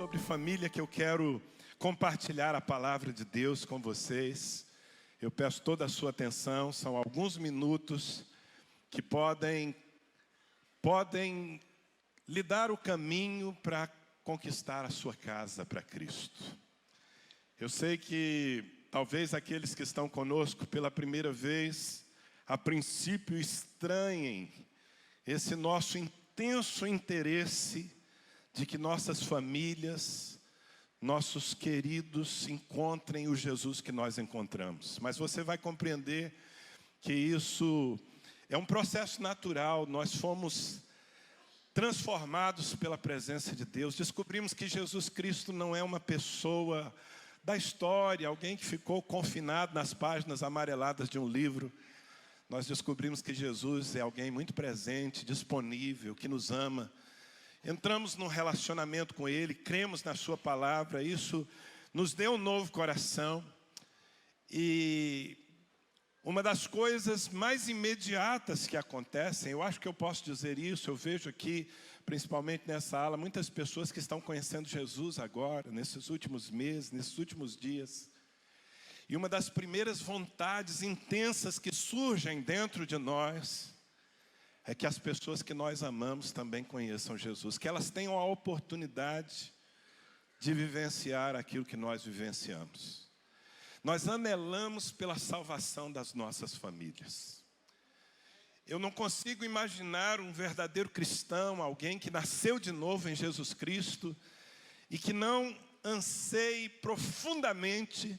sobre família que eu quero compartilhar a palavra de Deus com vocês. Eu peço toda a sua atenção, são alguns minutos que podem lhe dar o caminho para conquistar a sua casa para Cristo. Eu sei que talvez aqueles que estão conosco pela primeira vez, a princípio estranhem esse nosso intenso interesse de que nossas famílias, nossos queridos encontrem o Jesus que nós encontramos. Mas você vai compreender que isso é um processo natural. Nós fomos transformados pela presença de Deus. Descobrimos que Jesus Cristo não é uma pessoa da história, alguém que ficou confinado nas páginas amareladas de um livro. Nós descobrimos que Jesus é alguém muito presente, disponível, que nos ama. Entramos num relacionamento com Ele, cremos na Sua palavra, isso nos deu um novo coração. E uma das coisas mais imediatas que acontecem, eu acho que eu posso dizer isso, eu vejo aqui, principalmente nessa ala, muitas pessoas que estão conhecendo Jesus agora, nesses últimos meses, nesses últimos dias. E uma das primeiras vontades intensas que surgem dentro de nós é que as pessoas que nós amamos também conheçam Jesus, que elas tenham a oportunidade de vivenciar aquilo que nós vivenciamos. Nós anelamos pela salvação das nossas famílias. Eu não consigo imaginar um verdadeiro cristão, alguém que nasceu de novo em Jesus Cristo e que não anseie profundamente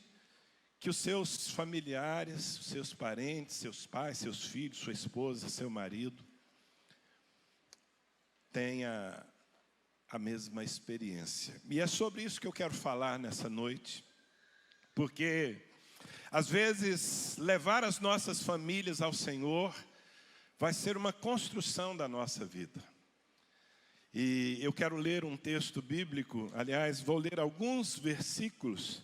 que os seus familiares, os seus parentes, seus pais, seus filhos, sua esposa, seu marido tenha a mesma experiência. E é sobre isso que eu quero falar nessa noite, porque às vezes levar as nossas famílias ao Senhor vai ser uma construção da nossa vida. E eu quero ler um texto bíblico, aliás, vou ler alguns versículos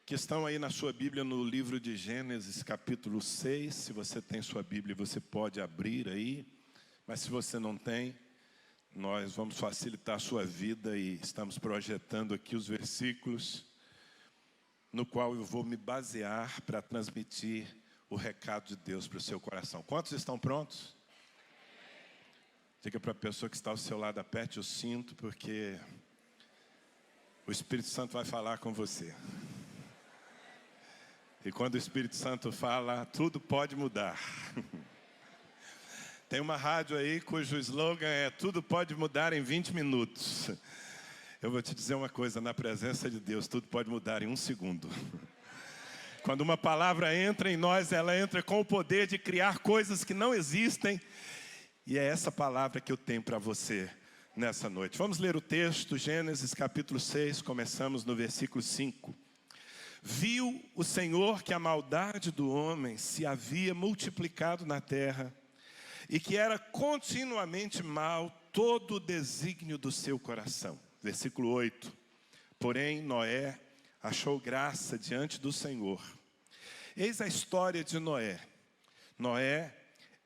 que estão aí na sua Bíblia, no livro de Gênesis, capítulo 6. Se você tem sua Bíblia, você pode abrir aí. Mas se você não tem, nós vamos facilitar a sua vida e estamos projetando aqui os versículos no qual eu vou me basear para transmitir o recado de Deus para o seu coração. Quantos estão prontos? Diga para a pessoa que está ao seu lado, aperte o cinto, porque o Espírito Santo vai falar com você. E quando o Espírito Santo fala, tudo pode mudar. Tem uma rádio aí cujo slogan é tudo pode mudar em 20 minutos. Eu vou te dizer uma coisa, na presença de Deus, tudo pode mudar em 1 segundo. Quando uma palavra entra em nós, ela entra com o poder de criar coisas que não existem. E é essa palavra que eu tenho para você nessa noite. Vamos ler o texto, Gênesis capítulo 6, começamos no versículo 5. Viu o Senhor que a maldade do homem se havia multiplicado na terra, e que era continuamente mal todo o desígnio do seu coração. Versículo 8. Porém, Noé achou graça diante do Senhor. Eis a história de Noé. Noé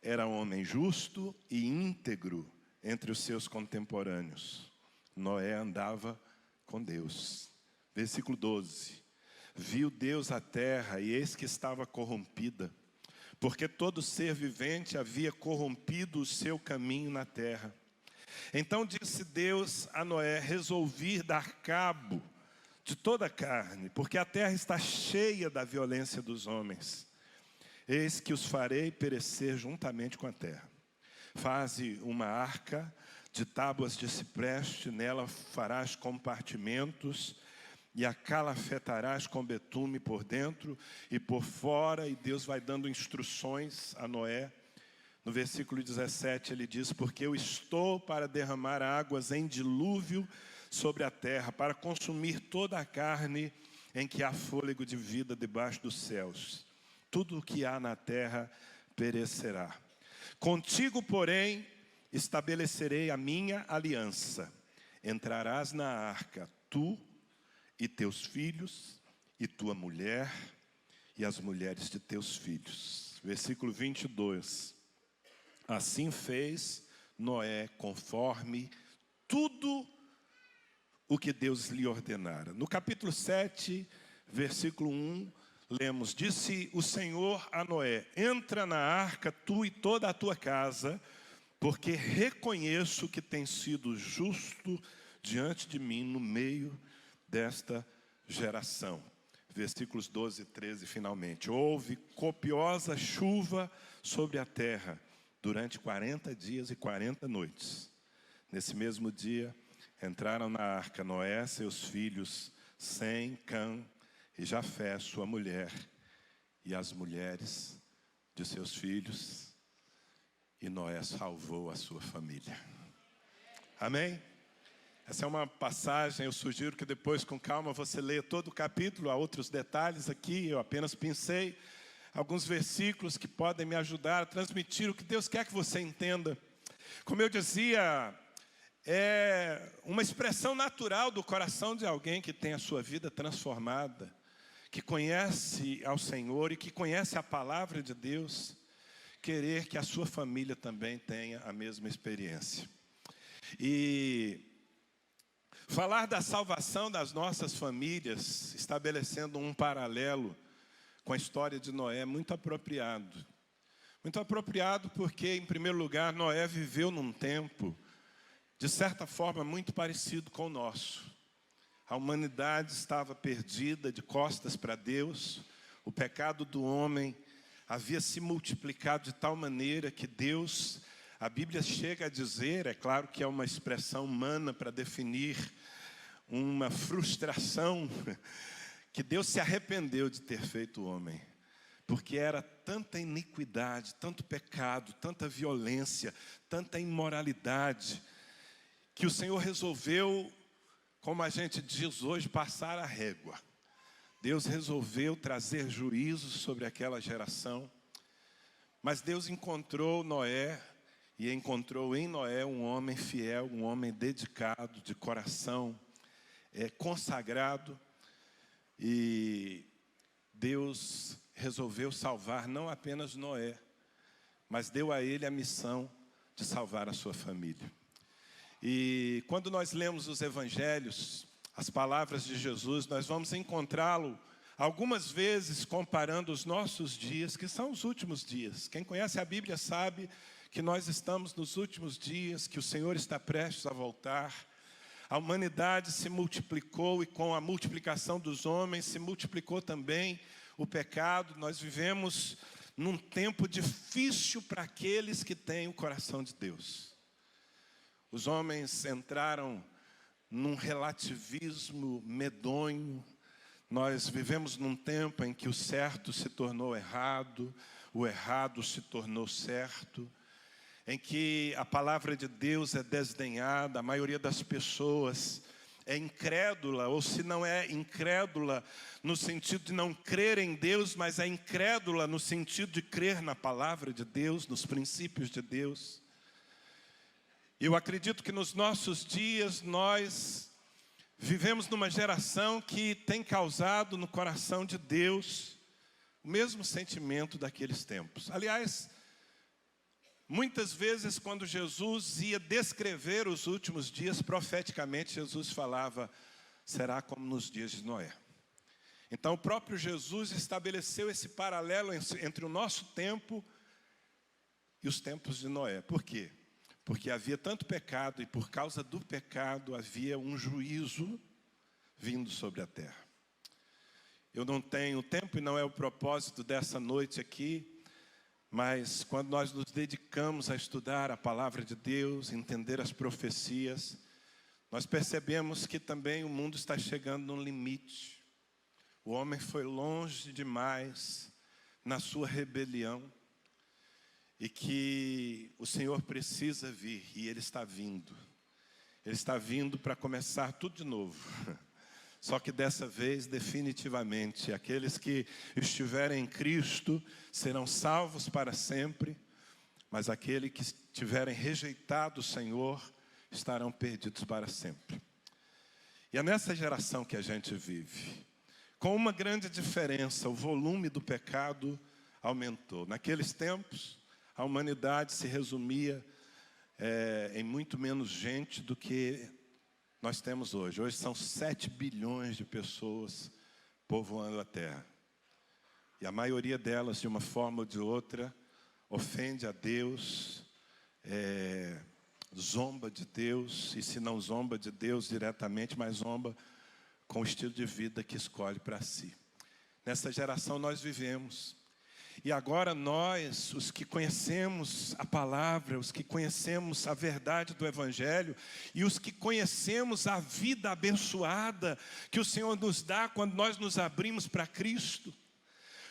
era um homem justo e íntegro entre os seus contemporâneos. Noé andava com Deus. Versículo 12. Viu Deus a terra, e eis que estava corrompida, porque todo ser vivente havia corrompido o seu caminho na terra. Então disse Deus a Noé: resolvi dar cabo de toda a carne, porque a terra está cheia da violência dos homens. Eis que os farei perecer juntamente com a terra. Faze uma arca de tábuas de cipreste, nela farás compartimentos, e a calafetarás com betume por dentro e por fora. E Deus vai dando instruções a Noé. No versículo 17 ele diz: porque eu estou para derramar águas em dilúvio sobre a terra, para consumir toda a carne em que há fôlego de vida debaixo dos céus. Tudo o que há na terra perecerá. Contigo, porém, estabelecerei a minha aliança. Entrarás na arca, tu e teus filhos, e tua mulher, e as mulheres de teus filhos. Versículo 22. Assim fez Noé conforme tudo o que Deus lhe ordenara. No capítulo 7, versículo 1, lemos: Disse o Senhor a Noé: entra na arca, tu e toda a tua casa, porque reconheço que tens sido justo diante de mim no meio desta geração. Versículos 12 e 13, finalmente. Houve copiosa chuva sobre a terra durante 40 dias e 40 noites. Nesse mesmo dia, entraram na arca Noé, seus filhos, Sem, Cã e Jafé, sua mulher, e as mulheres de seus filhos, e Noé salvou a sua família. Amém? Essa é uma passagem, eu sugiro que depois, com calma, você leia todo o capítulo. Há outros detalhes aqui, eu apenas pensei alguns versículos que podem me ajudar a transmitir o que Deus quer que você entenda. Como eu dizia, é uma expressão natural do coração de alguém que tem a sua vida transformada, que conhece ao Senhor e que conhece a palavra de Deus, querer que a sua família também tenha a mesma experiência. E falar da salvação das nossas famílias, estabelecendo um paralelo com a história de Noé, é muito apropriado. Muito apropriado porque, em primeiro lugar, Noé viveu num tempo, de certa forma, muito parecido com o nosso. A humanidade estava perdida, de costas para Deus. O pecado do homem havia se multiplicado de tal maneira que Deus, a Bíblia chega a dizer, é claro que é uma expressão humana para definir uma frustração, que Deus se arrependeu de ter feito o homem, porque era tanta iniquidade, tanto pecado, tanta violência, tanta imoralidade, que o Senhor resolveu, como a gente diz hoje, passar a régua. Deus resolveu trazer juízo sobre aquela geração, mas Deus encontrou Noé, e encontrou em Noé um homem fiel, um homem dedicado, de coração consagrado, e Deus resolveu salvar não apenas Noé, mas deu a ele a missão de salvar a sua família. E quando nós lemos os evangelhos, as palavras de Jesus, nós vamos encontrá-lo algumas vezes comparando os nossos dias, que são os últimos dias. Quem conhece a Bíblia sabe que nós estamos nos últimos dias, que o Senhor está prestes a voltar. A humanidade se multiplicou e com a multiplicação dos homens se multiplicou também o pecado. Nós vivemos num tempo difícil para aqueles que têm o coração de Deus. Os homens entraram num relativismo medonho. Nós vivemos num tempo em que o certo se tornou errado, o errado se tornou certo, em que a palavra de Deus é desdenhada, a maioria das pessoas é incrédula, ou se não é incrédula no sentido de não crer em Deus, mas é incrédula no sentido de crer na palavra de Deus, nos princípios de Deus. Eu acredito que nos nossos dias nós vivemos numa geração que tem causado no coração de Deus o mesmo sentimento daqueles tempos. Aliás, muitas vezes quando Jesus ia descrever os últimos dias, profeticamente Jesus falava: será como nos dias de Noé. Então o próprio Jesus estabeleceu esse paralelo entre o nosso tempo e os tempos de Noé. Por quê? Porque havia tanto pecado e por causa do pecado havia um juízo vindo sobre a terra. Eu não tenho tempo e não é o propósito dessa noite aqui, mas quando nós nos dedicamos a estudar a palavra de Deus, entender as profecias, nós percebemos que também o mundo está chegando num limite. O homem foi longe demais na sua rebelião e que o Senhor precisa vir, e Ele está vindo. Ele está vindo para começar tudo de novo. Só que dessa vez, definitivamente, aqueles que estiverem em Cristo serão salvos para sempre, mas aqueles que tiverem rejeitado o Senhor estarão perdidos para sempre. E é nessa geração que a gente vive, com uma grande diferença: o volume do pecado aumentou. Naqueles tempos, a humanidade se resumia em muito menos gente do que nós temos hoje. Hoje são 7 bilhões de pessoas povoando a terra. E a maioria delas, de uma forma ou de outra, ofende a Deus, zomba de Deus, e se não zomba de Deus diretamente, mas zomba com o estilo de vida que escolhe para si. Nessa geração nós vivemos. E agora nós, os que conhecemos a palavra, os que conhecemos a verdade do Evangelho, e os que conhecemos a vida abençoada que o Senhor nos dá quando nós nos abrimos para Cristo.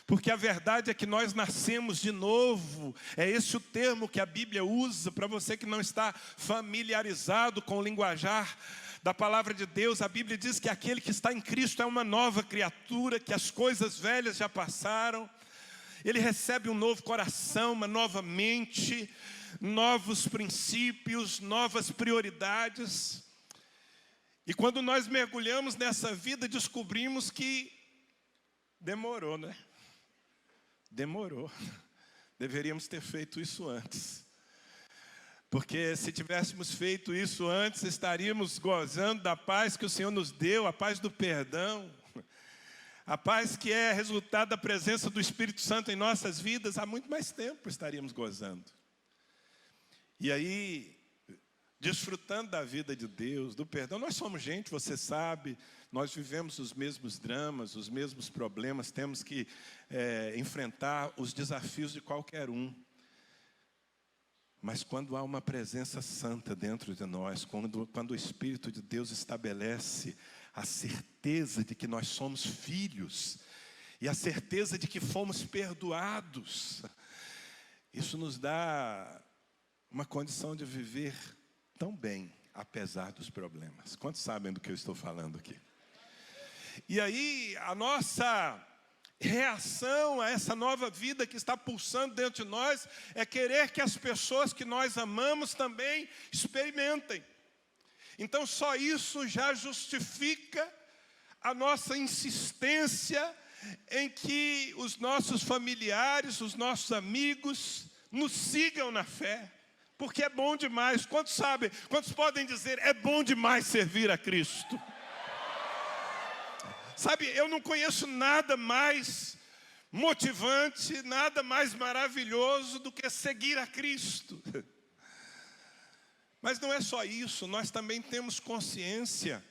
Porque a verdade é que nós nascemos de novo. É esse o termo que a Bíblia usa para você que não está familiarizado com o linguajar da palavra de Deus. A Bíblia diz que aquele que está em Cristo é uma nova criatura, que as coisas velhas já passaram. Ele recebe um novo coração, uma nova mente, novos princípios, novas prioridades. E quando nós mergulhamos nessa vida, descobrimos que demorou, né? Demorou. Deveríamos ter feito isso antes. Porque se tivéssemos feito isso antes, estaríamos gozando da paz que o Senhor nos deu, a paz do perdão, a paz que é resultado da presença do Espírito Santo em nossas vidas. Há muito mais tempo estaríamos gozando. E aí, desfrutando da vida de Deus, do perdão. Nós somos gente, você sabe, nós vivemos os mesmos dramas, os mesmos problemas, temos que enfrentar os desafios de qualquer um. Mas quando há uma presença santa dentro de nós, quando o Espírito de Deus estabelece a certeza de que nós somos filhos, e a certeza de que fomos perdoados, isso nos dá uma condição de viver tão bem, apesar dos problemas. Quantos sabem do que eu estou falando aqui? E aí, a nossa reação a essa nova vida que está pulsando dentro de nós é querer que as pessoas que nós amamos também experimentem. Então, só isso já justifica a nossa insistência em que os nossos familiares, os nossos amigos, nos sigam na fé. Porque é bom demais. Quantos sabem? Quantos podem dizer, é bom demais servir a Cristo? Sabe, eu não conheço nada mais motivante, nada mais maravilhoso do que seguir a Cristo. Mas não é só isso, nós também temos consciência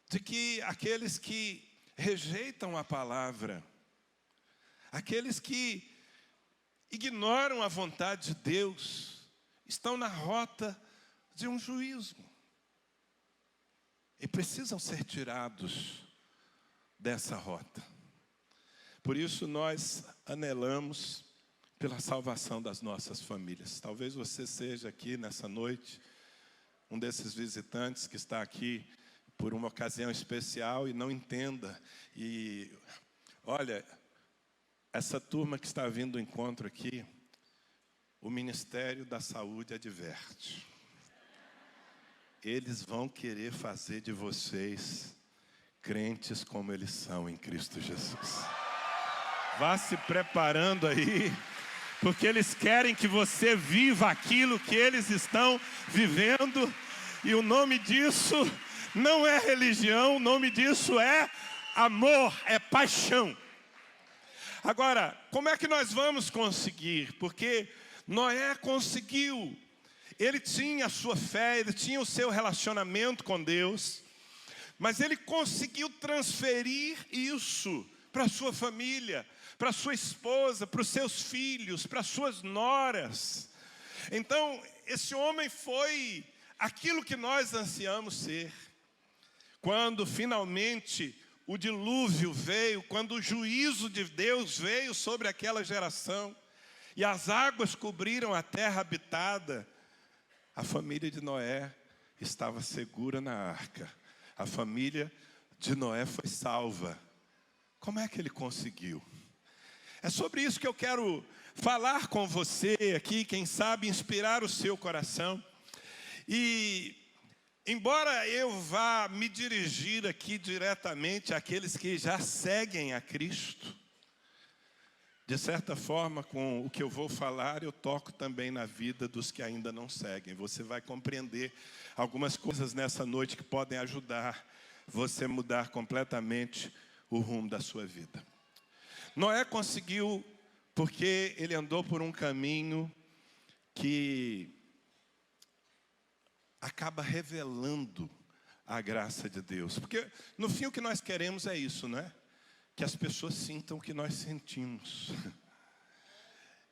de que aqueles que rejeitam a palavra, aqueles que ignoram a vontade de Deus, estão na rota de um juízo. E precisam ser tirados dessa rota. Por isso nós anelamos pela salvação das nossas famílias. Talvez você seja aqui nessa noite um desses visitantes que está aqui por uma ocasião especial e não entenda. E olha, essa turma que está vindo do encontro aqui, o Ministério da Saúde adverte. Eles vão querer fazer de vocês crentes como eles são em Cristo Jesus. Vá se preparando aí, porque eles querem que você viva aquilo que eles estão vivendo. E o nome disso não é religião, o nome disso é amor, é paixão. Agora, como é que nós vamos conseguir? Porque Noé conseguiu. Ele tinha a sua fé, ele tinha o seu relacionamento com Deus, mas ele conseguiu transferir isso para a sua família, para a sua esposa, para os seus filhos, para as suas noras. Então, esse homem foi aquilo que nós ansiamos ser. Quando finalmente o dilúvio veio, quando o juízo de Deus veio sobre aquela geração, e as águas cobriram a terra habitada, a família de Noé estava segura na arca. A família de Noé foi salva. Como é que ele conseguiu? É sobre isso que eu quero falar com você aqui, quem sabe inspirar o seu coração. E embora eu vá me dirigir aqui diretamente àqueles que já seguem a Cristo, De certa forma, com o que eu vou falar, eu toco também na vida dos que ainda não seguem. Você vai compreender algumas coisas nessa noite que podem ajudar você a mudar completamente o rumo da sua vida. Noé conseguiu porque ele andou por um caminho que acaba revelando a graça de Deus. Porque no fim o que nós queremos é isso, não é? Que as pessoas sintam o que nós sentimos.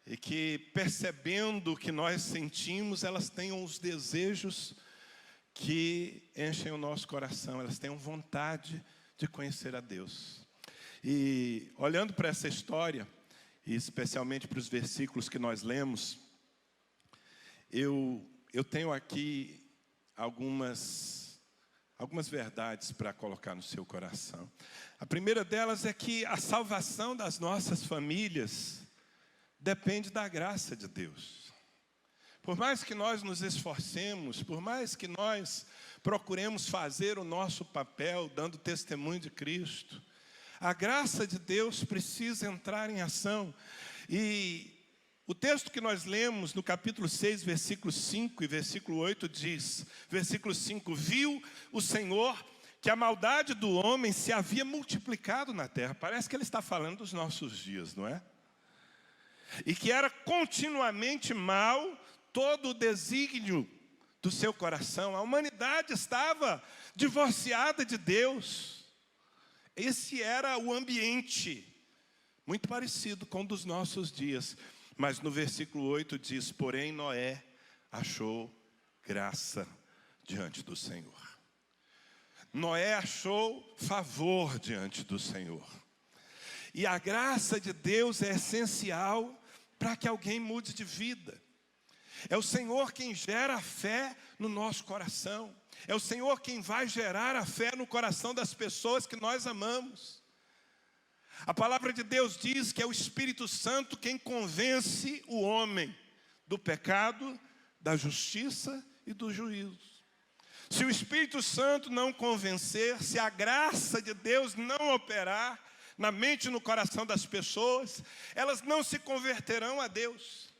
E que, percebendo o que nós sentimos, elas tenham os desejos que enchem o nosso coração. Elas tenham vontade de conhecer a Deus. E olhando para essa história, e especialmente para os versículos que nós lemos, eu tenho aqui algumas verdades para colocar no seu coração. A primeira delas é que a salvação das nossas famílias depende da graça de Deus. Por mais que nós nos esforcemos, por mais que nós procuremos fazer o nosso papel, dando testemunho de Cristo, a graça de Deus precisa entrar em ação. E o texto que nós lemos no capítulo 6, versículo 5 e versículo 8 diz, versículo 5, viu o Senhor que a maldade do homem se havia multiplicado na terra. Parece que ele está falando dos nossos dias, não é? E que era continuamente mal todo o desígnio do seu coração. A humanidade estava divorciada de Deus. Esse era o ambiente, muito parecido com o dos nossos dias. Mas no versículo 8 diz, porém Noé achou graça diante do Senhor. Noé achou favor diante do Senhor. E a graça de Deus é essencial para que alguém mude de vida. É o Senhor quem gera a fé no nosso coração. É o Senhor quem vai gerar a fé no coração das pessoas que nós amamos. A palavra de Deus diz que é o Espírito Santo quem convence o homem do pecado, da justiça e do juízo. Se o Espírito Santo não convencer, se a graça de Deus não operar na mente e no coração das pessoas, elas não se converterão a Deus.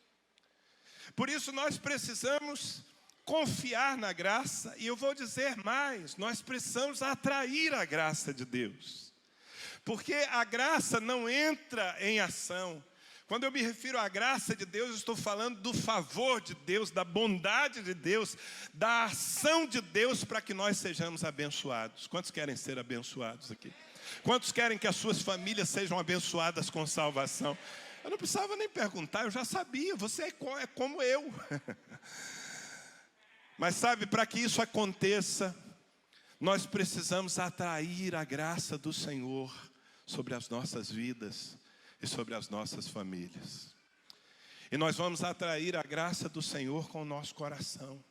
Por isso nós precisamos confiar na graça, e eu vou dizer mais, nós precisamos atrair a graça de Deus. Porque a graça não entra em ação. Quando eu me refiro à graça de Deus, eu estou falando do favor de Deus, da bondade de Deus, da ação de Deus para que nós sejamos abençoados. Quantos querem ser abençoados aqui? Quantos querem que as suas famílias sejam abençoadas com salvação? Eu não precisava nem perguntar, eu já sabia, você é como eu. Mas sabe, para que isso aconteça, nós precisamos atrair a graça do Senhor sobre as nossas vidas e sobre as nossas famílias. E nós vamos atrair a graça do Senhor com o nosso coração.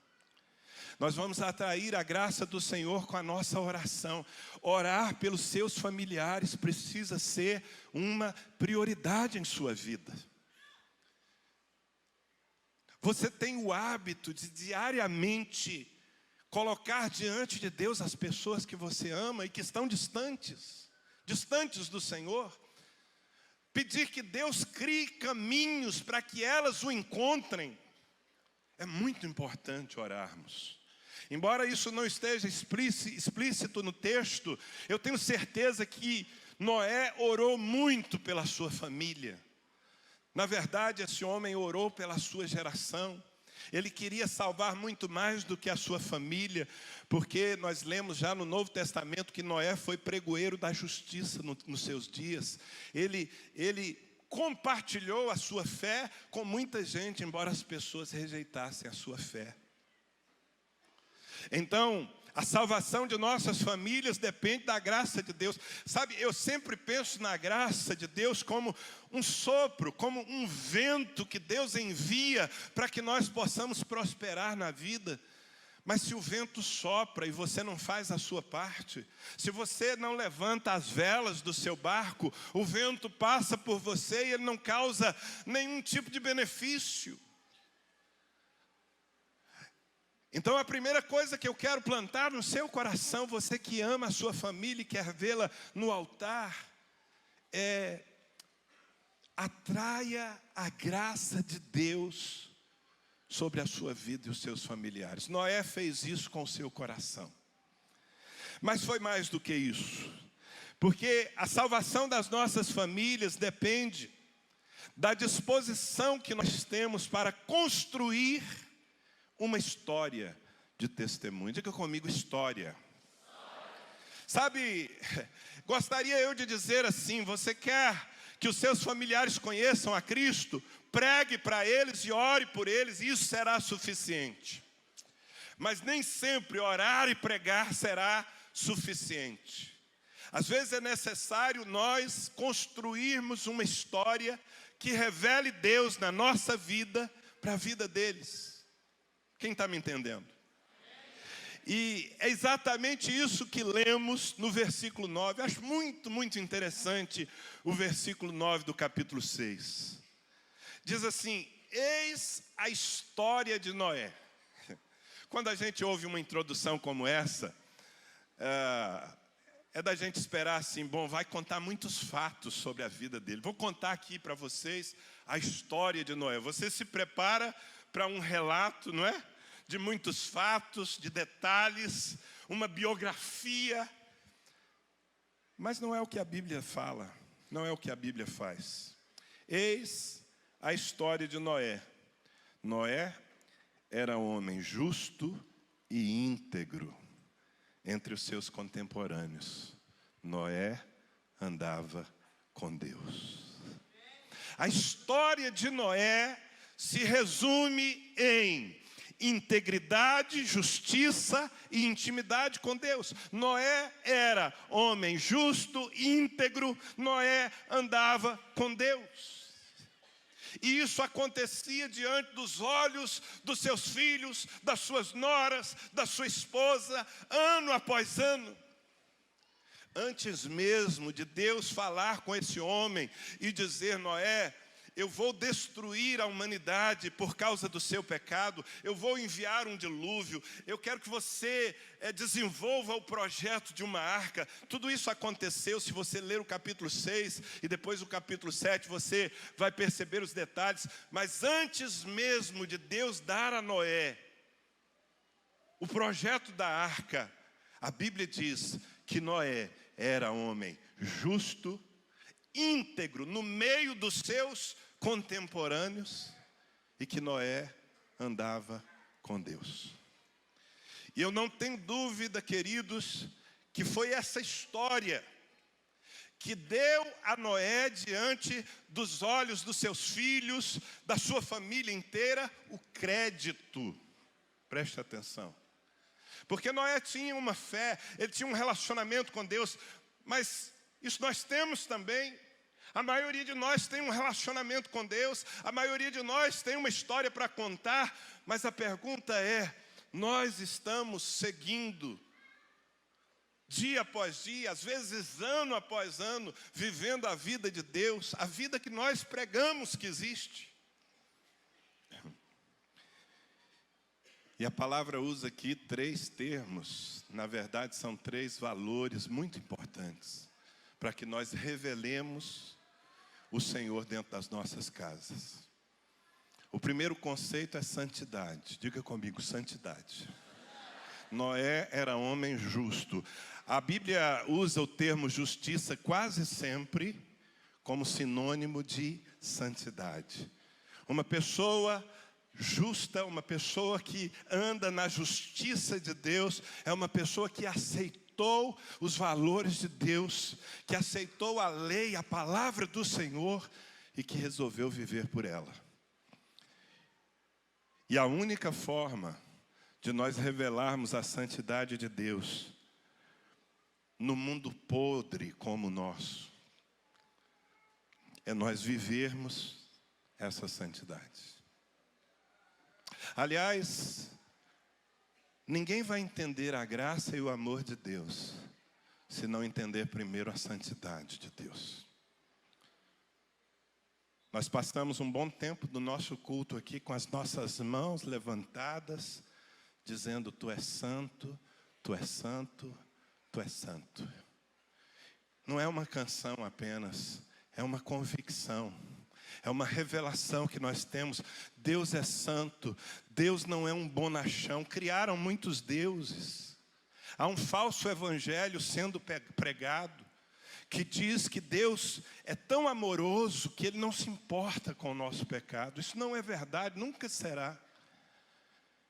Nós vamos atrair a graça do Senhor com a nossa oração. Orar pelos seus familiares precisa ser uma prioridade em sua vida. Você tem o hábito de diariamente colocar diante de Deus as pessoas que você ama e que estão distantes do Senhor. Pedir que Deus crie caminhos para que elas o encontrem. É muito importante orarmos. Embora isso não esteja explícito no texto, eu tenho certeza que Noé orou muito pela sua família. Na verdade, esse homem orou pela sua geração. Ele queria salvar muito mais do que a sua família, porque nós lemos já no Novo Testamento que Noé foi pregoeiro da justiça nos seus dias. Ele compartilhou a sua fé com muita gente, embora as pessoas rejeitassem a sua fé. Então, a salvação de nossas famílias depende da graça de Deus. Sabe, eu sempre penso na graça de Deus como um sopro, como um vento que Deus envia para que nós possamos prosperar na vida. Mas se o vento sopra e você não faz a sua parte, se você não levanta as velas do seu barco, o vento passa por você e ele não causa nenhum tipo de benefício. Então a primeira coisa que eu quero plantar no seu coração, você que ama a sua família e quer vê-la no altar, é Atraia a graça de Deus sobre a sua vida e os seus familiares. Noé fez isso com o seu coração. Mas foi mais do que isso. Porque a salvação das nossas famílias depende da disposição que nós temos para construir uma história de testemunho. Diga comigo, história. Sabe, gostaria eu de dizer assim: você quer que os seus familiares conheçam a Cristo? Pregue para eles e ore por eles, e isso será suficiente. Mas nem sempre orar e pregar será suficiente. Às vezes é necessário nós construirmos uma história que revele Deus na nossa vida, para a vida deles. Quem está me entendendo? E é exatamente isso que lemos no versículo 9. Acho muito interessante o versículo 9 do capítulo 6. Diz assim: eis a história de Noé. Quando a gente ouve uma introdução como essa, é da gente esperar assim, bom, vai contar muitos fatos sobre a vida dele. Vou contar aqui para vocês a história de Noé. Você se prepara para um relato, não é? De muitos fatos, de detalhes, uma biografia. Mas não é o que a Bíblia fala, não é o que a Bíblia faz. Eis a história de Noé. Noé era um homem justo e íntegro entre os seus contemporâneos. Noé andava com Deus. A história de Noé se resume em integridade, justiça e intimidade com Deus. Noé era homem justo, íntegro. Noé andava com Deus. E isso acontecia diante dos olhos dos seus filhos, das suas noras, da sua esposa, ano após ano. Antes mesmo de Deus falar com esse homem e dizer: Noé, eu vou destruir a humanidade por causa do seu pecado, eu vou enviar um dilúvio, eu quero que você desenvolva o projeto de uma arca. Tudo isso aconteceu. Se você ler o capítulo 6 e depois o capítulo 7, você vai perceber os detalhes. Mas antes mesmo de Deus dar a Noé o projeto da arca, a Bíblia diz que Noé era homem justo, íntegro no meio dos seus contemporâneos, e que Noé andava com Deus. E eu não tenho dúvida, queridos, que foi essa história que deu a Noé, diante dos olhos dos seus filhos, da sua família inteira, o crédito. Preste atenção. Porque Noé tinha uma fé, ele tinha um relacionamento com Deus, mas isso nós temos também. A maioria de nós tem um relacionamento com Deus, a maioria de nós tem uma história para contar, mas a pergunta é: nós estamos seguindo, dia após dia, às vezes ano após ano, vivendo a vida de Deus, a vida que nós pregamos que existe? E a palavra usa aqui 3 termos, na verdade são 3 valores muito importantes, para que nós revelemos o Senhor dentro das nossas casas. O primeiro conceito é santidade. Diga comigo, santidade. Noé era homem justo. A Bíblia usa o termo justiça quase sempre como sinônimo de santidade. Uma pessoa justa, uma pessoa que anda na justiça de Deus, é uma pessoa que aceitou os valores de Deus, que aceitou a lei, a palavra do Senhor, e que resolveu viver por ela. E a única forma de nós revelarmos a santidade de Deus no mundo podre como o nosso, é nós vivermos essa santidade. Aliás, ninguém vai entender a graça e o amor de Deus se não entender primeiro a santidade de Deus. Nós passamos um bom tempo do nosso culto aqui com as nossas mãos levantadas, dizendo: Tu és santo, Tu és santo, Tu és santo. Não é uma canção apenas, é uma convicção. É uma revelação que nós temos. Deus é santo. Deus não é um bonachão. Criaram muitos deuses. Há um falso evangelho sendo pregado, que diz que Deus é tão amoroso que Ele não se importa com o nosso pecado. Isso não é verdade, nunca será.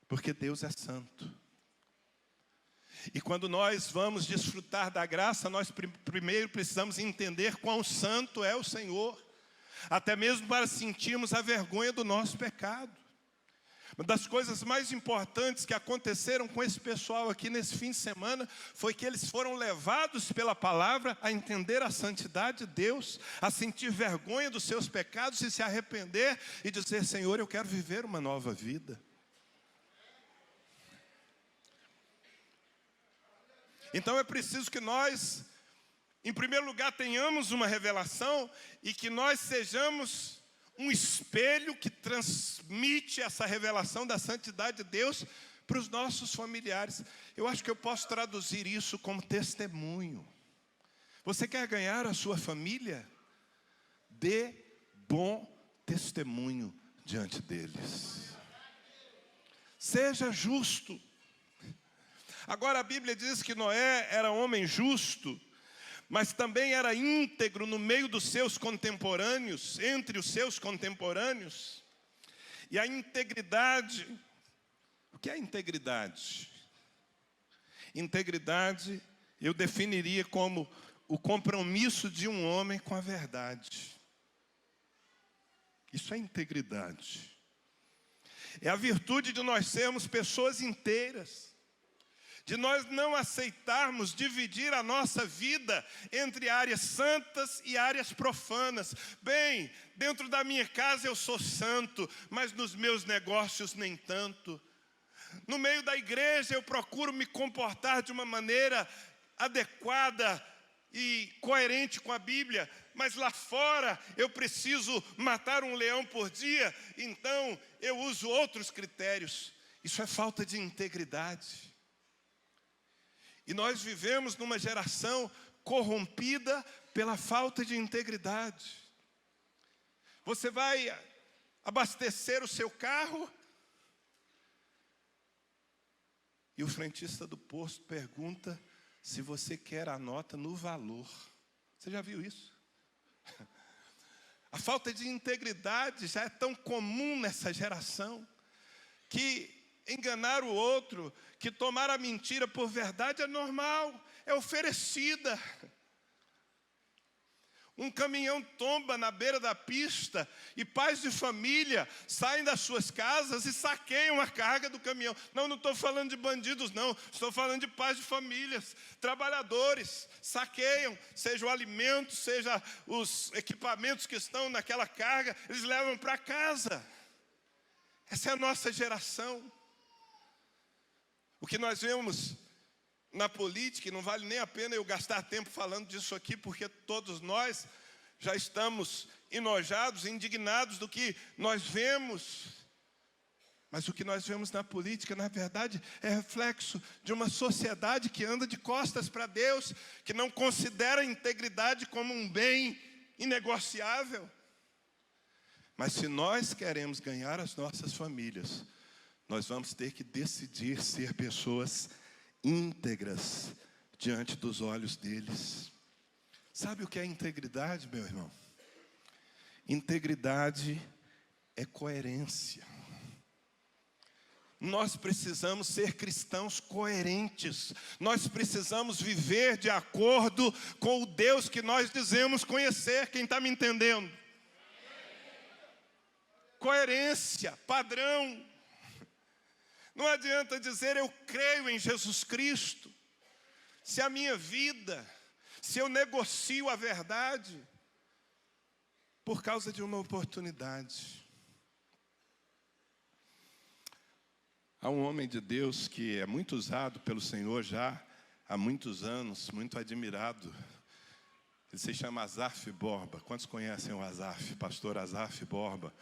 Porque Deus é santo. E quando nós vamos desfrutar da graça, nós primeiro precisamos entender quão santo é o Senhor. Até mesmo para sentirmos a vergonha do nosso pecado. Uma das coisas mais importantes que aconteceram com esse pessoal aqui nesse fim de semana foi que eles foram levados pela palavra a entender a santidade de Deus, a sentir vergonha dos seus pecados e se arrepender e dizer: Senhor, eu quero viver uma nova vida. Então é preciso que nós, em primeiro lugar, tenhamos uma revelação e que nós sejamos um espelho que transmite essa revelação da santidade de Deus para os nossos familiares. Eu acho que eu posso traduzir isso como testemunho. Você quer ganhar a sua família? Dê bom testemunho diante deles. Seja justo. Agora a Bíblia diz que Noé era homem justo, mas também era íntegro no meio dos seus contemporâneos, entre os seus contemporâneos. E a integridade, o que é integridade? Integridade eu definiria como o compromisso de um homem com a verdade. Isso é integridade. É a virtude de nós sermos pessoas inteiras. De nós não aceitarmos dividir a nossa vida entre áreas santas e áreas profanas. Bem, dentro da minha casa eu sou santo, mas nos meus negócios nem tanto. No meio da igreja eu procuro me comportar de uma maneira adequada e coerente com a Bíblia, mas lá fora eu preciso matar um leão por dia, então eu uso outros critérios. Isso é falta de integridade. E nós vivemos numa geração corrompida pela falta de integridade. Você vai abastecer o seu carro e o frentista do posto pergunta se você quer a nota no valor. Você já viu isso? A falta de integridade já é tão comum nessa geração que enganar o outro, que tomar a mentira por verdade é normal, é oferecida. Um caminhão tomba na beira da pista e pais de família saem das suas casas e saqueiam a carga do caminhão. Não estou falando de bandidos não, estou falando de pais de famílias, trabalhadores, saqueiam, seja o alimento, seja os equipamentos que estão naquela carga, eles levam para casa. Essa é a nossa geração. O que nós vemos na política, e não vale nem a pena eu gastar tempo falando disso aqui, porque todos nós já estamos enojados, indignados do que nós vemos. Mas o que nós vemos na política, na verdade, é reflexo de uma sociedade que anda de costas para Deus, que não considera a integridade como um bem inegociável. Mas se nós queremos ganhar as nossas famílias, nós vamos ter que decidir ser pessoas íntegras diante dos olhos deles. Sabe o que é integridade, meu irmão? Integridade é coerência. Nós precisamos ser cristãos coerentes. Nós precisamos viver de acordo com o Deus que nós dizemos conhecer. Quem está me entendendo? Coerência, padrão. Não adianta dizer eu creio em Jesus Cristo, se a minha vida, se eu negocio a verdade por causa de uma oportunidade. Há um homem de Deus que é muito usado pelo Senhor já há muitos anos, muito admirado. Ele se chama Asaf Borba. Quantos conhecem o Asaf? Pastor Asaf Borba.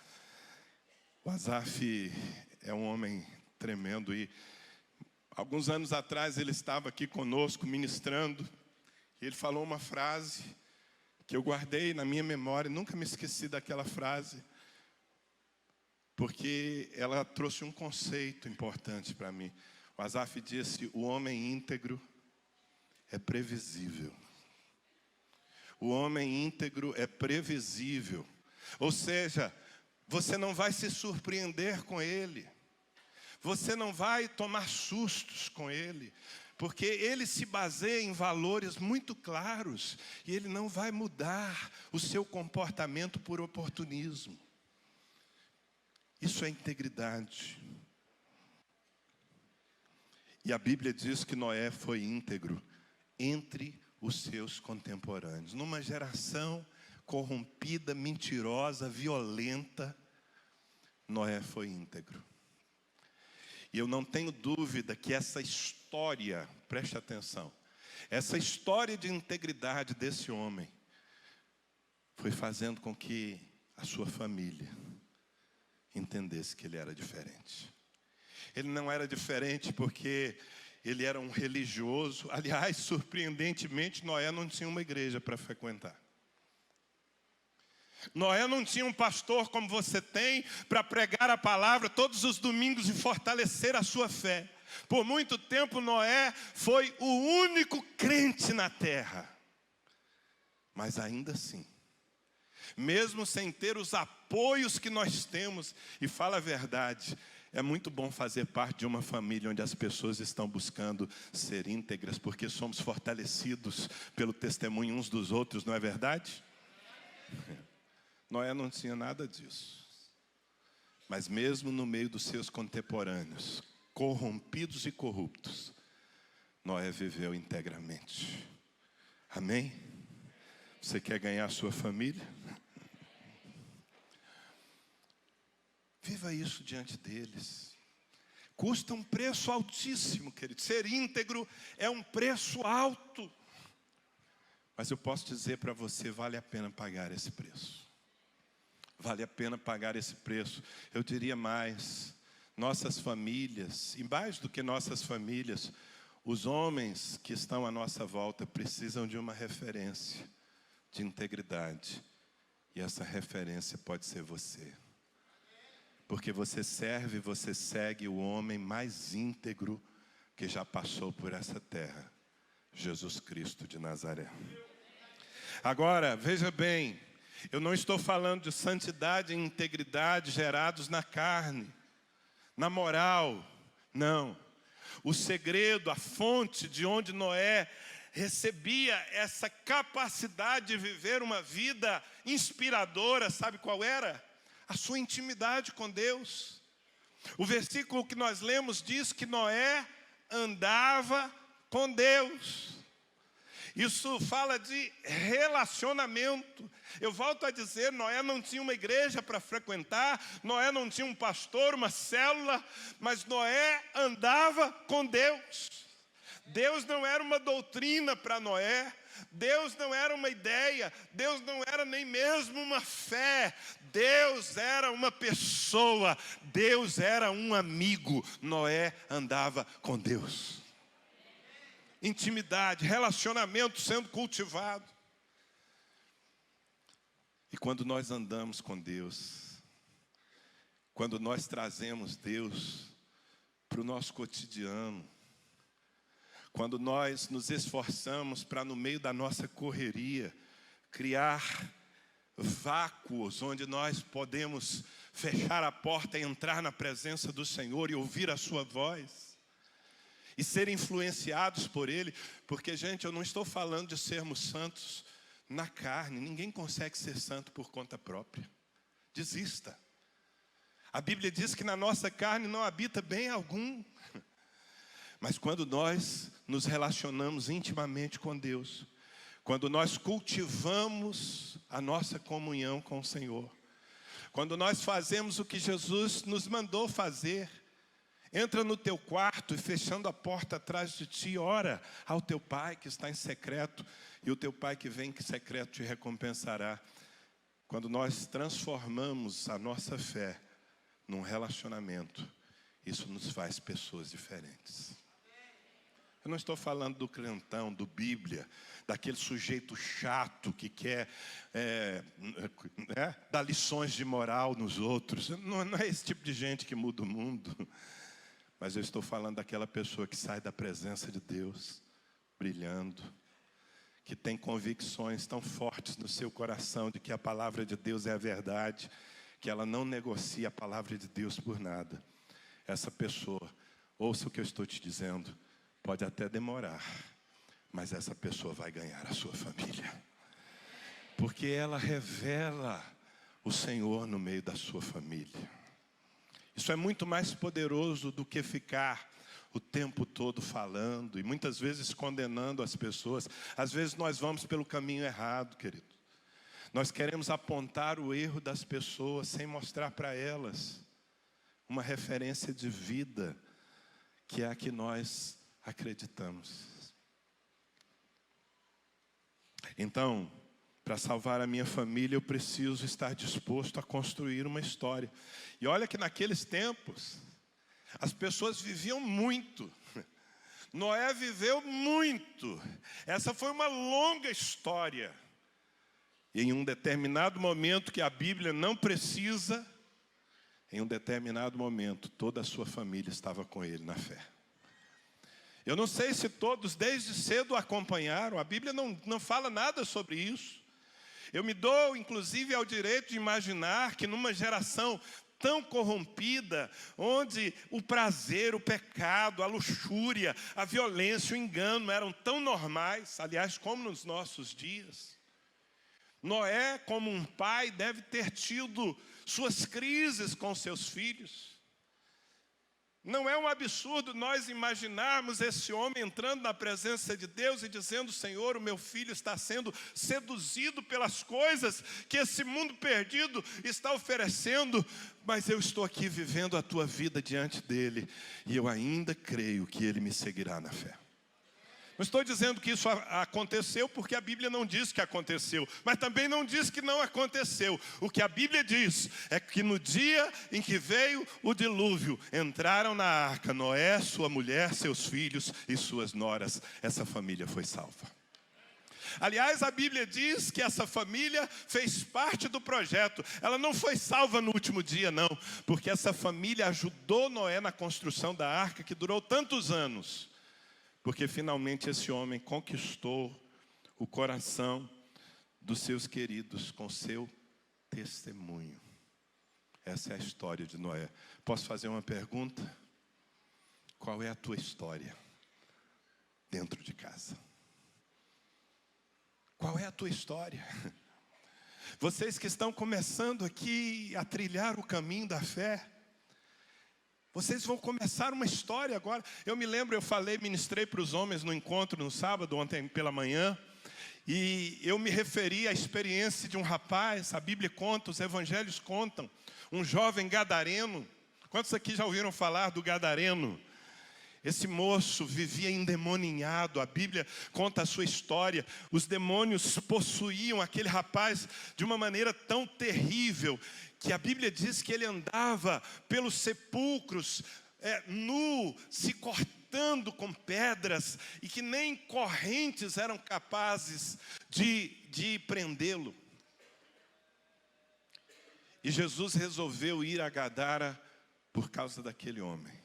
O Asaf é um homem tremendo e alguns anos atrás ele estava aqui conosco ministrando e ele falou uma frase que eu guardei na minha memória, nunca me esqueci daquela frase, porque ela trouxe um conceito importante para mim. O Asaf disse: o homem íntegro é previsível. O homem íntegro é previsível. Ou seja, você não vai se surpreender com ele. Você não vai tomar sustos com ele. Porque ele se baseia em valores muito claros. E ele não vai mudar o seu comportamento por oportunismo. Isso é integridade. E a Bíblia diz que Noé foi íntegro entre os seus contemporâneos. Numa geração corrompida, mentirosa, violenta, Noé foi íntegro. E eu não tenho dúvida que essa história, preste atenção, essa história de integridade desse homem foi fazendo com que a sua família entendesse que ele era diferente. Ele não era diferente porque ele era um religioso. Aliás, surpreendentemente, Noé não tinha uma igreja para frequentar. Noé não tinha um pastor como você tem para pregar a palavra todos os domingos e fortalecer a sua fé. Por muito tempo Noé foi o único crente na terra. Mas ainda assim, mesmo sem ter os apoios que nós temos, e fala a verdade, é muito bom fazer parte de uma família onde as pessoas estão buscando ser íntegras, porque somos fortalecidos pelo testemunho uns dos outros, não é verdade? Noé não tinha nada disso. Mas mesmo no meio dos seus contemporâneos, corrompidos e corruptos, Noé viveu integramente. Amém? Você quer ganhar a sua família? Viva isso diante deles. Custa um preço altíssimo, querido. Ser íntegro é um preço alto. Mas eu posso dizer para você, vale a pena pagar esse preço. Vale a pena pagar esse preço. Eu diria mais, nossas famílias, e mais do que nossas famílias, os homens que estão à nossa volta precisam de uma referência de integridade. E essa referência pode ser você. Porque você serve, você segue o homem mais íntegro que já passou por essa terra, Jesus Cristo de Nazaré. Agora, veja bem, eu não estou falando de santidade e integridade gerados na carne, na moral, não. O segredo, a fonte de onde Noé recebia essa capacidade de viver uma vida inspiradora, sabe qual era? A sua intimidade com Deus. O versículo que nós lemos diz que Noé andava com Deus. Isso fala de relacionamento. Eu volto a dizer, Noé não tinha uma igreja para frequentar, Noé não tinha um pastor, uma célula, mas Noé andava com Deus. Deus não era uma doutrina para Noé, Deus não era uma ideia, Deus não era nem mesmo uma fé, Deus era uma pessoa, Deus era um amigo. Noé andava com Deus. Intimidade, relacionamento sendo cultivado. E quando nós andamos com Deus, quando nós trazemos Deus para o nosso cotidiano, quando nós nos esforçamos para, no meio da nossa correria, criar vácuos onde nós podemos fechar a porta e entrar na presença do Senhor e ouvir a sua voz, e ser influenciados por Ele, porque, gente, eu não estou falando de sermos santos na carne, ninguém consegue ser santo por conta própria, desista. A Bíblia diz que na nossa carne não habita bem algum. Mas quando nós nos relacionamos intimamente com Deus, quando nós cultivamos a nossa comunhão com o Senhor, quando nós fazemos o que Jesus nos mandou fazer, entra no teu quarto e fechando a porta atrás de ti, ora ao teu Pai que está em secreto, e o teu Pai que vem em secreto te recompensará. Quando nós transformamos a nossa fé num relacionamento, isso nos faz pessoas diferentes. Eu não estou falando do crentão, do Bíblia, daquele sujeito chato que quer dar lições de moral nos outros. Não é esse tipo de gente que muda o mundo. Mas eu estou falando daquela pessoa que sai da presença de Deus, brilhando, que tem convicções tão fortes no seu coração de que a palavra de Deus é a verdade, que ela não negocia a palavra de Deus por nada. Essa pessoa, ouça o que eu estou te dizendo, pode até demorar, mas essa pessoa vai ganhar a sua família. Porque ela revela o Senhor no meio da sua família. Isso é muito mais poderoso do que ficar o tempo todo falando e muitas vezes condenando as pessoas. Às vezes nós vamos pelo caminho errado, querido. Nós queremos apontar o erro das pessoas sem mostrar para elas uma referência de vida que é a que nós acreditamos. Então, para salvar a minha família, eu preciso estar disposto a construir uma história. E olha que naqueles tempos, as pessoas viviam muito. Noé viveu muito. Essa foi uma longa história. E em um determinado momento que a Bíblia não precisa, em um determinado momento, toda a sua família estava com ele na fé. Eu não sei se todos desde cedo acompanharam, a Bíblia não fala nada sobre isso. Eu me dou, inclusive, ao direito de imaginar que numa geração tão corrompida, onde o prazer, o pecado, a luxúria, a violência, o engano eram tão normais, aliás, como nos nossos dias, Noé, como um pai, deve ter tido suas crises com seus filhos. Não é um absurdo nós imaginarmos esse homem entrando na presença de Deus e dizendo: Senhor, o meu filho está sendo seduzido pelas coisas que esse mundo perdido está oferecendo, mas eu estou aqui vivendo a tua vida diante dele, e eu ainda creio que ele me seguirá na fé. Não estou dizendo que isso aconteceu porque a Bíblia não diz que aconteceu, mas também não diz que não aconteceu. O que a Bíblia diz é que no dia em que veio o dilúvio, entraram na arca Noé, sua mulher, seus filhos e suas noras. Essa família foi salva. Aliás, a Bíblia diz que essa família fez parte do projeto. Ela não foi salva no último dia, não, porque essa família ajudou Noé na construção da arca, que durou tantos anos. Porque finalmente esse homem conquistou o coração dos seus queridos com seu testemunho. Essa é a história de Noé. Posso fazer uma pergunta? Qual é a tua história dentro de casa? Qual é a tua história? Vocês que estão começando aqui a trilhar o caminho da fé, vocês vão começar uma história agora. Eu me lembro, ministrei para os homens no encontro no sábado, ontem pela manhã. E eu me referi à experiência de um rapaz, a Bíblia conta, os evangelhos contam. Um jovem gadareno. Quantos aqui já ouviram falar do gadareno? Esse moço vivia endemoninhado, a Bíblia conta a sua história. Os demônios possuíam aquele rapaz de uma maneira tão terrível, que a Bíblia diz que ele andava pelos sepulcros, nu, se cortando com pedras, e que nem correntes eram capazes de prendê-lo. E Jesus resolveu ir a Gadara por causa daquele homem.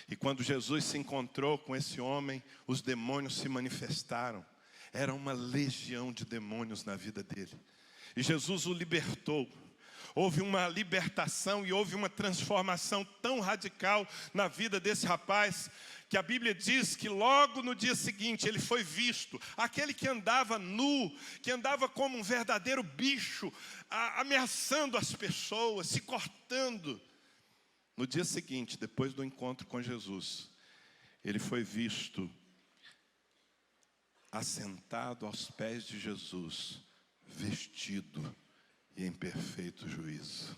E quando Jesus se encontrou com esse homem, os demônios se manifestaram. Era uma legião de demônios na vida dele. E Jesus o libertou. Houve uma libertação e houve uma transformação tão radical na vida desse rapaz, que a Bíblia diz que logo no dia seguinte ele foi visto. Aquele que andava nu, que andava como um verdadeiro bicho, ameaçando as pessoas, se cortando. No dia seguinte, depois do encontro com Jesus, ele foi visto assentado aos pés de Jesus, vestido e em perfeito juízo.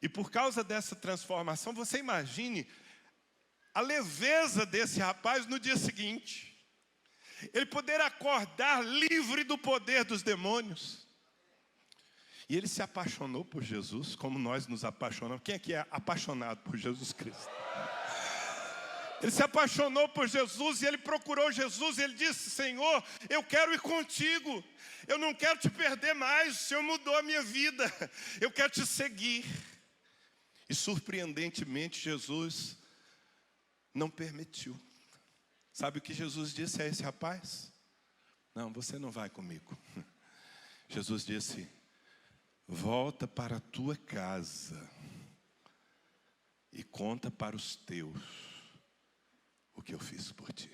E por causa dessa transformação, você imagine a leveza desse rapaz no dia seguinte. Ele poder acordar livre do poder dos demônios. E ele se apaixonou por Jesus, como nós nos apaixonamos. Quem aqui é apaixonado por Jesus Cristo? Ele se apaixonou por Jesus e ele procurou Jesus. E ele disse: Senhor, eu quero ir contigo. Eu não quero te perder mais. O Senhor mudou a minha vida. Eu quero te seguir. E surpreendentemente Jesus não permitiu. Sabe o que Jesus disse a esse rapaz? Não, você não vai comigo. Jesus disse: volta para a tua casa e conta para os teus o que eu fiz por ti.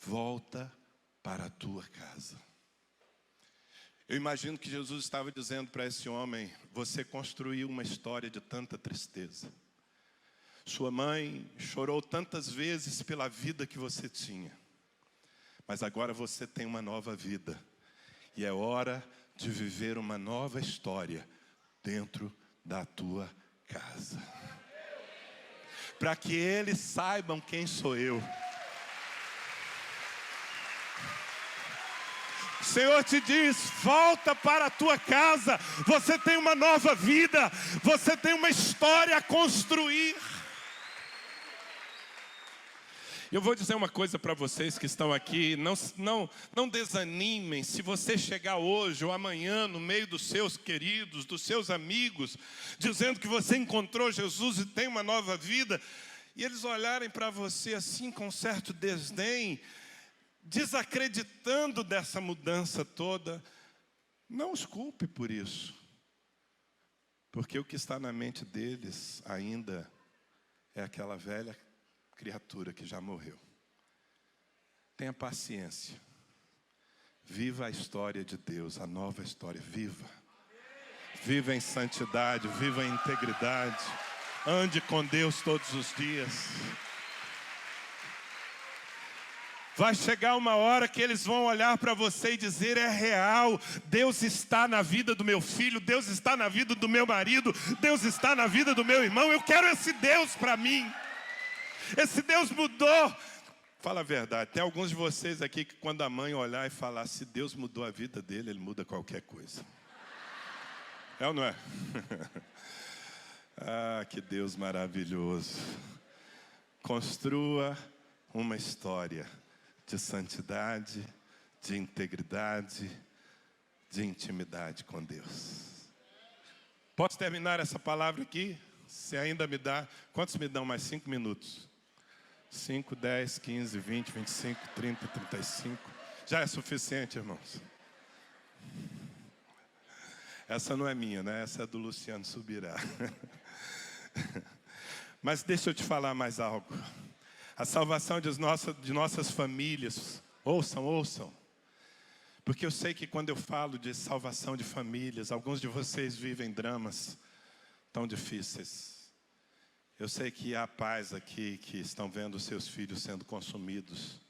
Volta para a tua casa. Eu imagino que Jesus estava dizendo para esse homem: você construiu uma história de tanta tristeza. Sua mãe chorou tantas vezes pela vida que você tinha. Mas agora você tem uma nova vida. E é hora de viver uma nova história dentro da tua casa. Para que eles saibam quem sou eu. O Senhor te diz: volta para a tua casa. Você tem uma nova vida. Você tem uma história a construir. Eu vou dizer uma coisa para vocês que estão aqui: não desanimem se você chegar hoje ou amanhã no meio dos seus queridos, dos seus amigos, dizendo que você encontrou Jesus e tem uma nova vida, e eles olharem para você assim com certo desdém, desacreditando dessa mudança toda. Não os culpe por isso, porque o que está na mente deles ainda é aquela velha criatura que já morreu. Tenha paciência. Viva a história de Deus, a nova história. Viva. Viva em santidade, viva em integridade. Ande com Deus todos os dias. Vai chegar uma hora que eles vão olhar para você e dizer: é real, Deus está na vida do meu filho, Deus está na vida do meu marido, Deus está na vida do meu irmão. Eu quero esse Deus para mim. Esse Deus mudou. Fala a verdade, tem alguns de vocês aqui que quando a mãe olhar e falar: se Deus mudou a vida dele, Ele muda qualquer coisa. É ou não é? Ah, que Deus maravilhoso. Construa uma história de santidade, de integridade, de intimidade com Deus. Posso terminar essa palavra aqui? Se ainda me dá. Quantos me dão mais 5 minutos? 5, 10, 15, 20, 25, 30, 35. Já é suficiente, irmãos. Essa não é minha, né? Essa é do Luciano Subirá. Mas deixa eu te falar mais algo. A salvação de nossas famílias. Ouçam. Porque eu sei que quando eu falo de salvação de famílias, alguns de vocês vivem dramas tão difíceis. Eu sei que há pais aqui que estão vendo seus filhos sendo consumidos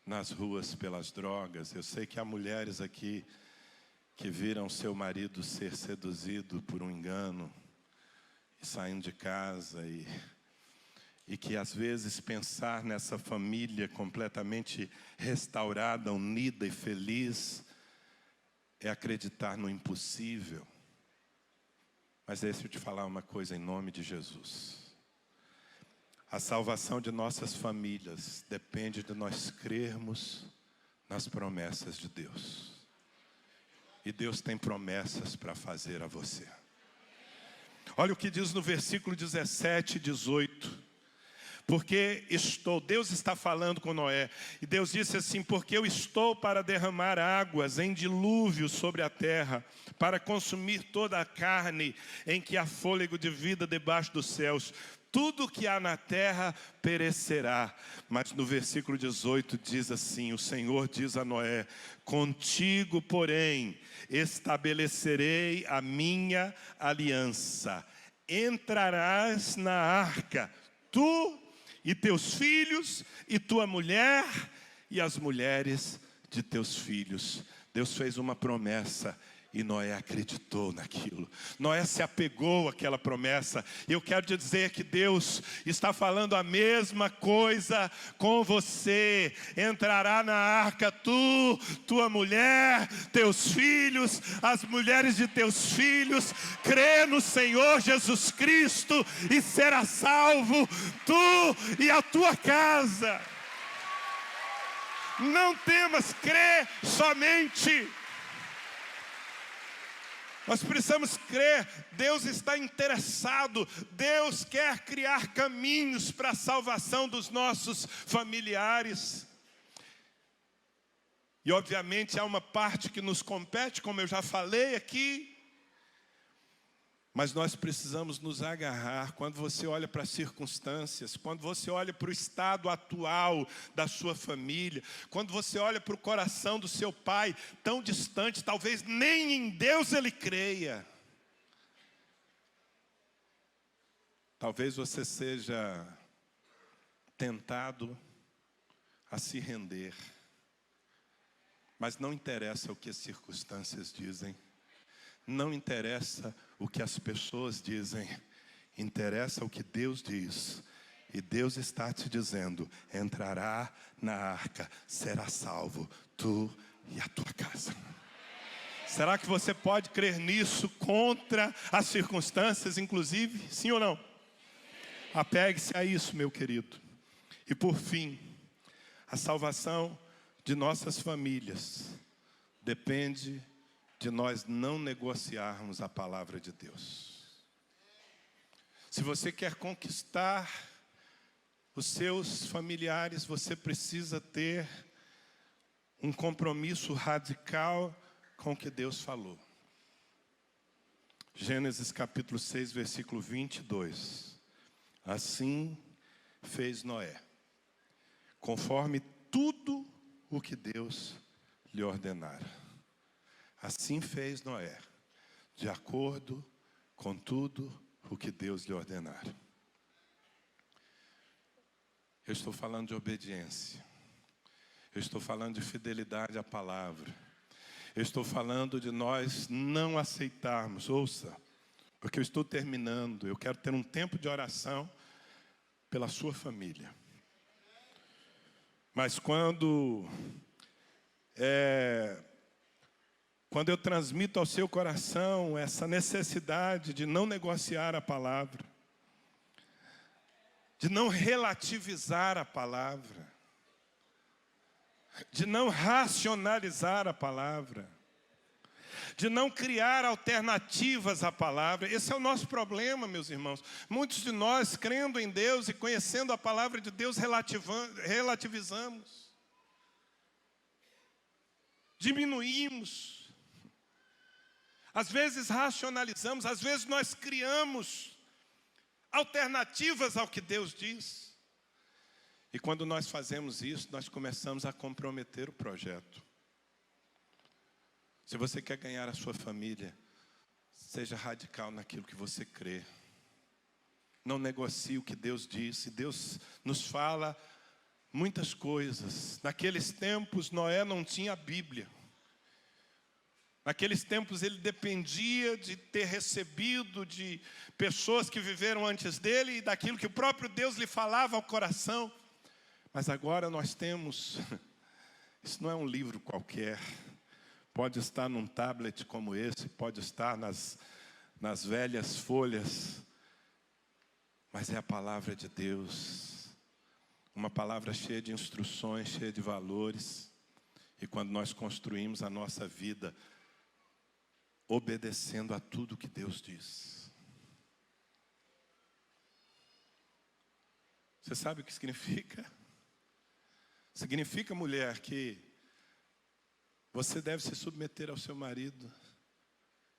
nas ruas pelas drogas. Eu sei que há mulheres aqui que viram seu marido ser seduzido por um engano e saindo de casa e que às vezes pensar nessa família completamente restaurada, unida e feliz é acreditar no impossível. Mas deixa eu te falar uma coisa em nome de Jesus. A salvação de nossas famílias depende de nós crermos nas promessas de Deus. E Deus tem promessas para fazer a você. Olha o que diz no versículo 17 e 18. Porque Deus está falando com Noé, e Deus disse assim: porque eu estou para derramar águas em dilúvio sobre a terra, para consumir toda a carne em que há fôlego de vida debaixo dos céus. Tudo que há na terra perecerá. Mas no versículo 18 diz assim: o Senhor diz a Noé: contigo, porém, estabelecerei a minha aliança. Entrarás na arca, tu e teus filhos, e tua mulher, e as mulheres de teus filhos. Deus fez uma promessa: E Noé acreditou naquilo. Noé se apegou àquela promessa. E eu quero te dizer que Deus está falando a mesma coisa com você. Entrará na arca tu, tua mulher, teus filhos, as mulheres de teus filhos. Crê no Senhor Jesus Cristo e será salvo tu e a tua casa. Não temas, crê somente. Nós precisamos crer, Deus está interessado, Deus quer criar caminhos para a salvação dos nossos familiares. E obviamente há uma parte que nos compete, como eu já falei aqui, mas nós precisamos nos agarrar. Quando você olha para as circunstâncias, quando você olha para o estado atual da sua família, quando você olha para o coração do seu pai, tão distante, talvez nem em Deus ele creia. Talvez você seja tentado a se render, mas não interessa o que as circunstâncias dizem. Não interessa o que as pessoas dizem, interessa o que Deus diz. E Deus está te dizendo, entrará na arca, será salvo, tu e a tua casa. Será que você pode crer nisso contra as circunstâncias, inclusive? Sim ou não? Apegue-se a isso, meu querido. E por fim, a salvação de nossas famílias depende de nós não negociarmos a palavra de Deus. Se você quer conquistar os seus familiares, você precisa ter um compromisso radical com o que Deus falou. Gênesis capítulo 6, versículo 22. Assim fez Noé, conforme tudo o que Deus lhe ordenara. Assim fez Noé, de acordo com tudo o que Deus lhe ordenara. Eu estou falando de obediência. Eu estou falando de fidelidade à palavra. Eu estou falando de nós não aceitarmos. Ouça, porque eu estou terminando. Eu quero ter um tempo de oração pela sua família. Mas quando eu transmito ao seu coração essa necessidade de não negociar a palavra, de não relativizar a palavra, de não racionalizar a palavra, de não criar alternativas à palavra. Esse é o nosso problema, meus irmãos. Muitos de nós, crendo em Deus e conhecendo a palavra de Deus, relativizamos, diminuímos. Às vezes racionalizamos, às vezes nós criamos alternativas ao que Deus diz. E quando nós fazemos isso, nós começamos a comprometer o projeto. Se você quer ganhar a sua família, seja radical naquilo que você crê. Não negocie o que Deus disse. Deus nos fala muitas coisas. Naqueles tempos, Noé não tinha a Bíblia. Naqueles tempos ele dependia de ter recebido de pessoas que viveram antes dele e daquilo que o próprio Deus lhe falava ao coração. Mas agora nós temos, isso não é um livro qualquer, pode estar num tablet como esse, pode estar nas velhas folhas, mas é a palavra de Deus, uma palavra cheia de instruções, cheia de valores. E quando nós construímos a nossa vida obedecendo a tudo que Deus diz. Você sabe o que significa? Significa, mulher, que você deve se submeter ao seu marido,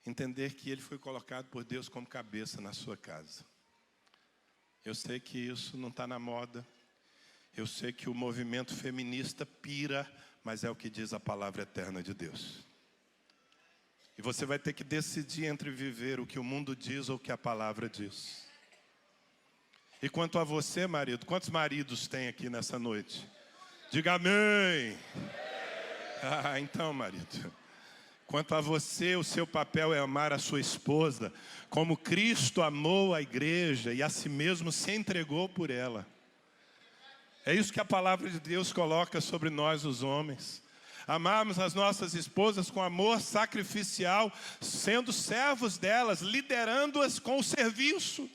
entender que ele foi colocado por Deus como cabeça na sua casa. Eu sei que isso não está na moda, eu sei que o movimento feminista pira, mas é o que diz a palavra eterna de Deus. E você vai ter que decidir entre viver o que o mundo diz ou o que a palavra diz. E quanto a você, marido, quantos maridos tem aqui nessa noite? Diga amém. Então, marido, Quanto a você, o seu papel é amar a sua esposa, como Cristo amou a igreja e a si mesmo se entregou por ela. É isso que a palavra de Deus coloca sobre nós, os homens. Amarmos as nossas esposas com amor sacrificial, sendo servos delas, liderando-as com o serviço.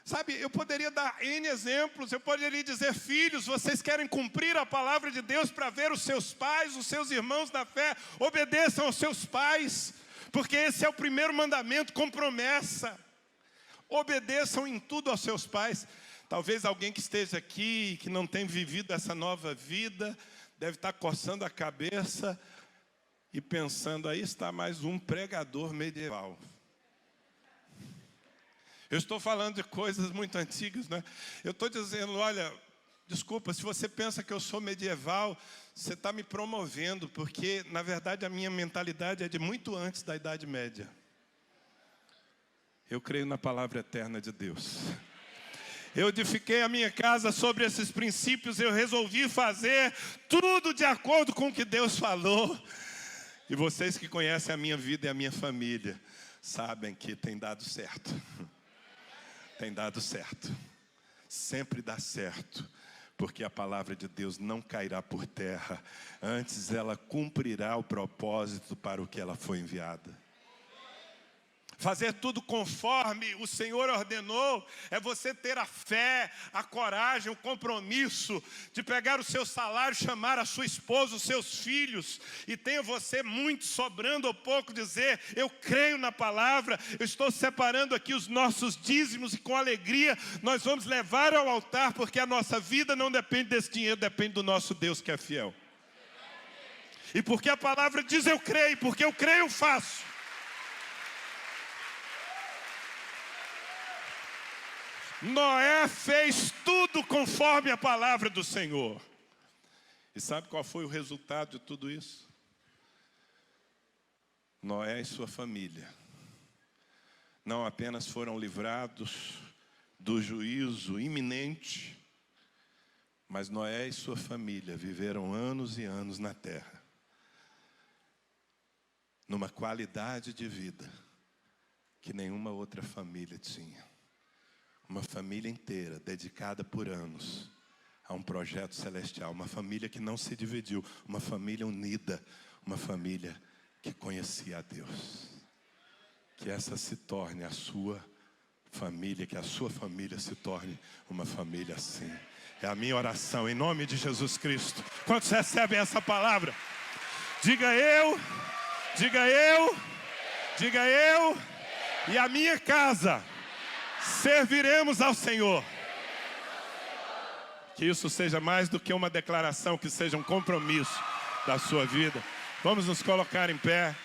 Sabe, eu poderia dar N exemplos, eu poderia dizer: filhos, vocês querem cumprir a palavra de Deus para ver os seus pais, os seus irmãos na fé, obedeçam aos seus pais, porque esse é o primeiro mandamento com promessa. Obedeçam em tudo aos seus pais. Talvez alguém que esteja aqui, que não tem vivido essa nova vida, deve estar coçando a cabeça e pensando: aí está mais um pregador medieval. Eu estou falando de coisas muito antigas, né? Eu estou dizendo: olha, desculpa, se você pensa que eu sou medieval, você está me promovendo, porque, na verdade, a minha mentalidade é de muito antes da Idade Média. Eu creio na palavra eterna de Deus. Eu edifiquei a minha casa sobre esses princípios, eu resolvi fazer tudo de acordo com o que Deus falou. E vocês que conhecem a minha vida e a minha família, sabem que tem dado certo. Tem dado certo. Sempre dá certo. Porque a palavra de Deus não cairá por terra. Antes ela cumprirá o propósito para o que ela foi enviada. Fazer tudo conforme o Senhor ordenou é você ter a fé, a coragem, o compromisso de pegar o seu salário, chamar a sua esposa, os seus filhos, e tenha você muito sobrando ou pouco, dizer: eu creio na palavra, eu estou separando aqui os nossos dízimos e com alegria nós vamos levar ao altar, porque a nossa vida não depende desse dinheiro, depende do nosso Deus que é fiel. E porque a palavra diz: eu creio, porque eu creio, eu faço. Noé fez tudo conforme a palavra do Senhor. E sabe qual foi o resultado de tudo isso? Noé e sua família não apenas foram livrados do juízo iminente, mas Noé e sua família viveram anos e anos na terra, numa qualidade de vida que nenhuma outra família tinha. Uma família inteira, dedicada por anos a um projeto celestial. Uma família que não se dividiu. Uma família unida. Uma família que conhecia a Deus. Que essa se torne a sua família. Que a sua família se torne uma família assim. É a minha oração, em nome de Jesus Cristo. Quantos recebem essa palavra? Diga eu. Diga eu. Diga eu. E a minha casa serviremos ao Senhor. Que isso seja mais do que uma declaração, que seja um compromisso da sua vida. Vamos nos colocar em pé.